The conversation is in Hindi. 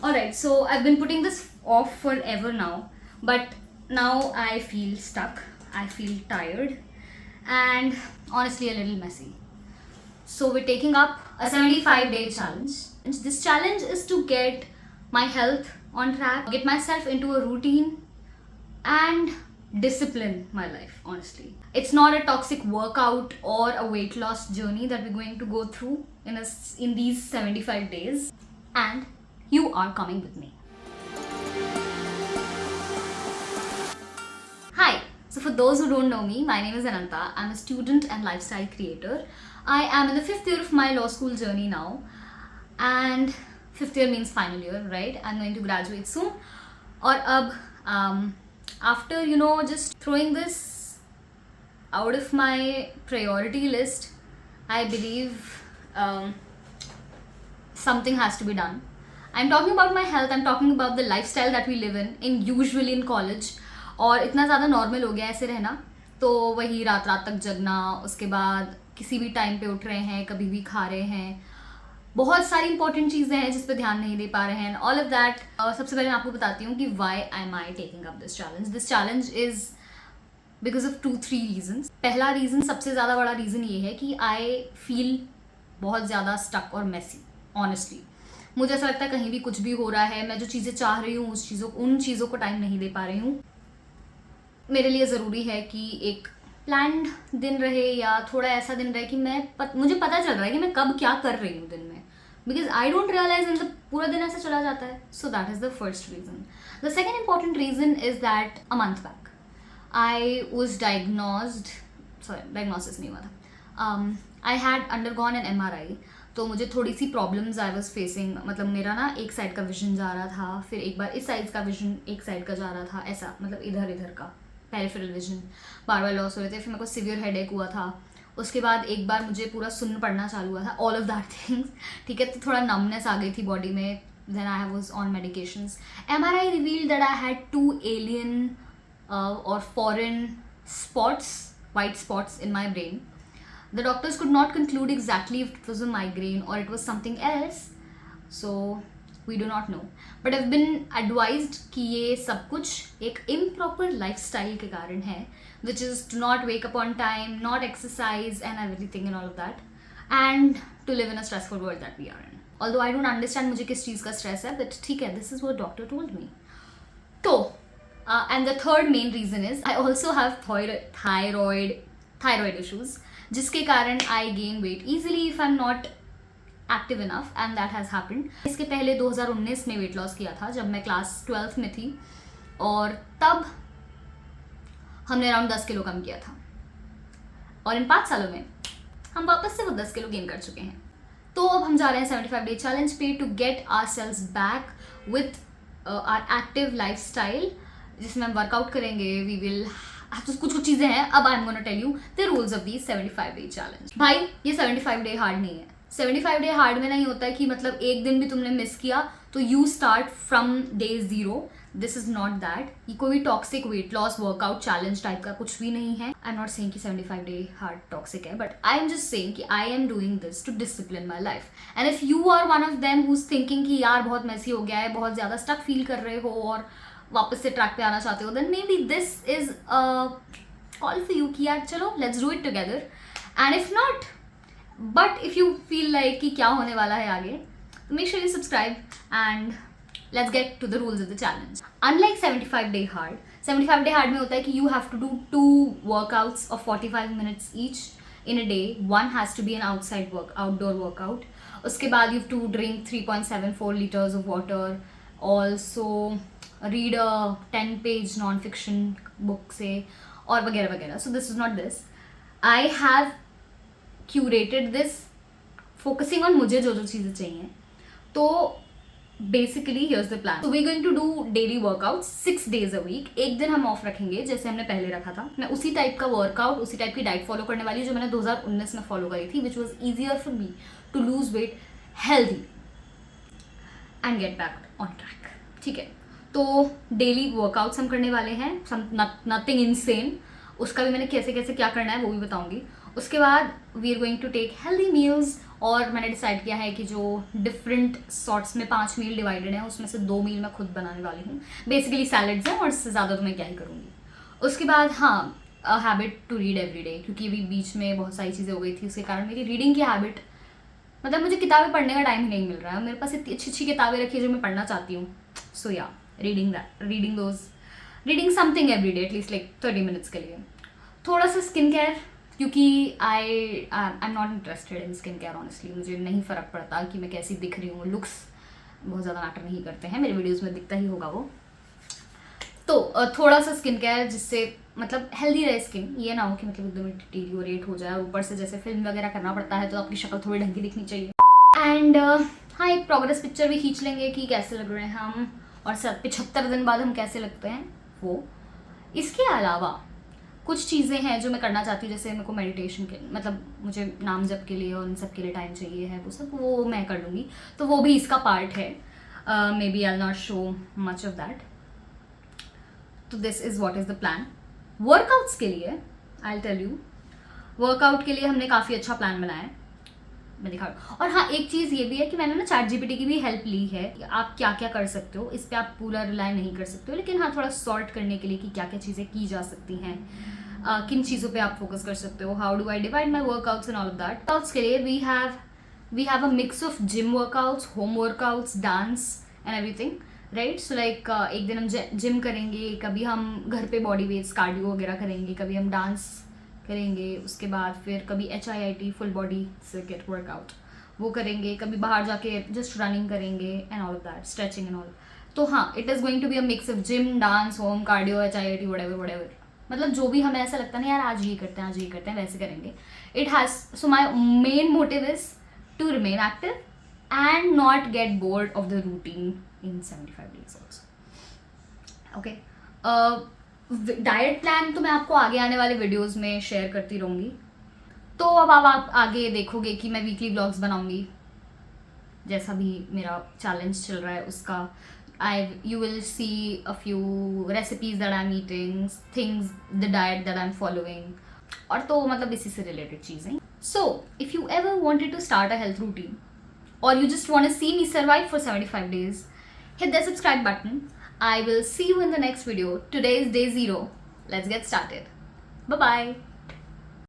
Alright, so I've been putting this off forever now, but now I feel stuck, I feel tired, and honestly a little messy. So we're taking up a 75-day challenge. This challenge is to get my health on track, get myself into a routine, and discipline my life, honestly. It's not a toxic workout or a weight loss journey that we're going to go through in these 75 days, and you are coming with me. Hi, so for those who don't know me, my name is Ananta. I'm a student and lifestyle creator. I am in the 5th year of my law school journey now, and 5th year means final year, right? I'm going to graduate soon. Or after just throwing this out of my priority list, I believe something has to be done. I'm talking about my health, I'm talking about the lifestyle that we live in usually in college. और इतना ज़्यादा नॉर्मल हो गया ऐसे रहना, तो वही रात रात तक जगना, उसके बाद किसी भी टाइम पे उठ रहे हैं, कभी भी खा रहे हैं, बहुत सारी इंपॉर्टेंट चीज़ें हैं जिस पे ध्यान नहीं दे पा रहे हैं, ऑल ऑफ दैट. सबसे पहले मैं आपको बताती हूँ कि why am I taking up this challenge is because of 2-3 reasons. पहला रीज़न, सबसे ज़्यादा बड़ा रीज़न ये है कि आई फील बहुत ज़्यादा स्टक और मैसी. ऑनेस्टली मुझे ऐसा लगता है कहीं भी कुछ भी हो रहा है, मैं जो चीज़ें चाह रही हूँ उन चीज़ों को टाइम नहीं दे पा रही हूँ. मेरे लिए ज़रूरी है कि एक प्लान्ड दिन रहे या थोड़ा ऐसा दिन रहे कि मुझे पता चल रहा है कि मैं कब क्या कर रही हूँ दिन में, because I don't realize in the पूरा दिन ऐसा चला जाता है. So that is the first reason. The second important reason is that a month back I was diagnosis नहीं हुआ था. I had undergone an MRI. तो मुझे थोड़ी सी प्रॉब्लम्स आई वॉज फेसिंग, मतलब मेरा ना एक साइड का विजन जा रहा था, फिर एक बार इस साइड का विजन एक साइड का जा रहा था, ऐसा मतलब इधर इधर का पेरिफेरल विजन बार बार लॉस हो रहे थे. फिर मेरे को सीवियर हेडेक हुआ था. उसके बाद एक बार मुझे पूरा सुन्न पड़ना चालू हुआ था, ऑल ऑफ दैट थिंग्स. ठीक है, तो थोड़ा नमनेस आ गई थी बॉडी में. Then I was on medications. MRI revealed that I had 2 alien और foreign spots, white spots in my brain. The doctors could not conclude exactly if it was a migraine or it was something else, so we do not know. But I've been advised कि ये सब कुछ एक improper lifestyle के कारण है, which is to not wake up on time, not exercise and everything and all of that, and to live in a stressful world that we are in. Although I don't understand मुझे किस चीज़ का stress है, but ठीक है, this is what doctor told me. तो and the third main reason is I also have thyroid issues, जिसके कारण I gain weight easily if I'm not active enough, and that has happened. इसके पहले 2019 में वेट लॉस किया था जब मैं क्लास 12 में थी, और तब हमने अराउंड 10 किलो कम किया था, और इन 5 सालों में हम वापस से वो 10 किलो गेन कर चुके हैं. तो अब हम जा रहे हैं 75 डे चैलेंज पे to get our cells back with our active life style, जिसमें हम वर्कआउट करेंगे. वी विल तो कुछ चीज़ें हैं. अब I am gonna tell you the rules of the 75 day challenge. भाई ये 75 डे हार्ड नहीं है. 75 डे हार्ड में नहीं होता है कि मतलब एक दिन भी तुमने मिस किया तो you start from day 0. This is not that. ये कोई toxic weight loss workout challenge type का कुछ भी नहीं है. आई एम नॉट सेइंग कि 75 डे हार्ड टॉक्सिक है, but I am just saying कि I am doing this to discipline my life. And if you are one of them who is thinking कि यार बहुत मैसी हो गया है, बहुत ज़्यादा स्टक फील कर रहे हो और वापस से ट्रैक पे आना चाहते हो, then may be this is call for you कि यार चलो let's do it together. And if not, but if you feel like कि क्या होने वाला है आगे, तो make sure you subscribe and let's get to the rules of the challenge. Unlike 75 day hard, 75 day hard में होता है कि you have to do 2 workouts of 45 minutes each in a day. One has to be an outdoor workout. उसके बाद you have to drink 3.74 liters of water. Also read a 10-page non-fiction book से, और वगैरह वगैरह. So this is not this. I have curated this focusing on मुझे जो चीज़ें चाहिए. तो basically here's the plan. So we're going to do daily workouts 6 days a week. एक दिन हम ऑफ रखेंगे जैसे हमने पहले रखा था. मैं उसी टाइप का वर्कआउट, उसी टाइप की डाइट फॉलो करने वाली जो मैंने 2019 में फॉलो करी थी, which was easier for me to lose weight healthy and get back on track. ठीक है, तो डेली वर्कआउट्स हम करने वाले हैं, नथिंग इनसेन. उसका भी मैंने कैसे कैसे क्या करना है वो भी बताऊंगी. उसके बाद we are going to take healthy meals और मैंने डिसाइड किया है कि जो डिफरेंट सॉर्ट्स में 5 मील डिवाइडेड हैं उसमें से 2 मील मैं खुद बनाने वाली हूँ. बेसिकली सैलड्स हैं और इससे ज़्यादा तो मैं क्या ही करूँगी. उसके बाद हाँ, habit to read every day, क्योंकि अभी बीच में बहुत सारी चीज़ें हो गई थी, उसके कारण मेरी रीडिंग की हैबिट, मतलब मुझे किताबें पढ़ने का टाइम ही नहीं मिल रहा है. मेरे पास इतनी अच्छी अच्छी किताबें रखी है जो मैं पढ़ना चाहती हूँ. सो या, reading something every day, at least like 30 minutes के लिए. थोड़ा सा स्किन केयर, क्योंकि I am not interested in skin care honestly. मुझे नहीं फ़र्क पड़ता कि मैं कैसी दिख रही हूँ, लुक्स बहुत ज़्यादा मैटर नहीं करते हैं. मेरे वीडियोज़ में दिखता ही होगा वो. तो थोड़ा सा स्किन केयर जिससे मतलब हेल्दी रहे स्किन, ये ना हो कि मतलब एकदम डिटीरियोरेट हो जाए. ऊपर से जैसे फिल्म वगैरह करना पड़ता है तो आपकी शक्ल थोड़ी ढंग की दिखनी चाहिए. एंड हाँ, एक प्रोग्रेस पिक्चर भी खींच लेंगे कि कैसे लग रहे हैं हम, और 75 दिन बाद हम कैसे लगते हैं वो. इसके अलावा कुछ चीज़ें हैं जो मैं करना चाहती हूँ, जैसे मेरे को मेडिटेशन के, मतलब मुझे नाम जप के लिए और इन सब के लिए टाइम चाहिए है, वो सब वो मैं कर लूँगी. तो वो भी इसका पार्ट है. May be I will not show much of that. तो this is what is the plan. Workouts के लिए I will tell you, workout के लिए हमने काफ़ी अच्छा प्लान बनाया है, मैं दिखा. और हाँ, एक चीज़ ये भी है कि मैंने ना ChatGPT की भी हेल्प ली है. आप क्या क्या कर सकते हो, इस पर आप पूरा रिलाई नहीं कर सकते हो, लेकिन हाँ थोड़ा सॉर्ट करने के लिए कि क्या क्या चीज़ें की जा सकती हैं, किन चीज़ों पे आप फोकस कर सकते हो. How do I divide my workouts and all of that. Workouts के लिए we have a mix of gym workouts, home workouts, dance and everything, right. So like एक दिन हम जिम करेंगे, कभी हम घर पे बॉडी वेट्स कार्डियो वगैरह करेंगे, कभी हम डांस करेंगे, उसके बाद फिर कभी HIIT full body circuit workout वो करेंगे, कभी बाहर जाके जस्ट रनिंग करेंगे and all of that, stretching and all. तो हाँ, it is going to be a mix of gym, dance, home, cardio, HIIT, whatever. मतलब जो भी हमें ऐसा लगता है ना यार आज ये करते हैं, आज ये करते हैं, वैसे करेंगे. It has, so my main motive is to remain active and not get bored of the routine in 75 days also. Okay. Diet plan तो मैं आपको आगे आने वाले वीडियोस में शेयर करती रहूँगी. तो अब आप आगे देखोगे कि मैं वीकली व्लॉग्स बनाऊँगी, जैसा भी मेरा चैलेंज चल रहा है उसका. You will see a few recipes that I'm eating, things, the diet that I'm following, और तो मतलब इसी से related चीज़ें. So if you ever wanted to start a health routine, or you just want to see me survive for 75 days, hit the subscribe button. I will see you in the next video. Today is day 0. Let's get started. Bye bye.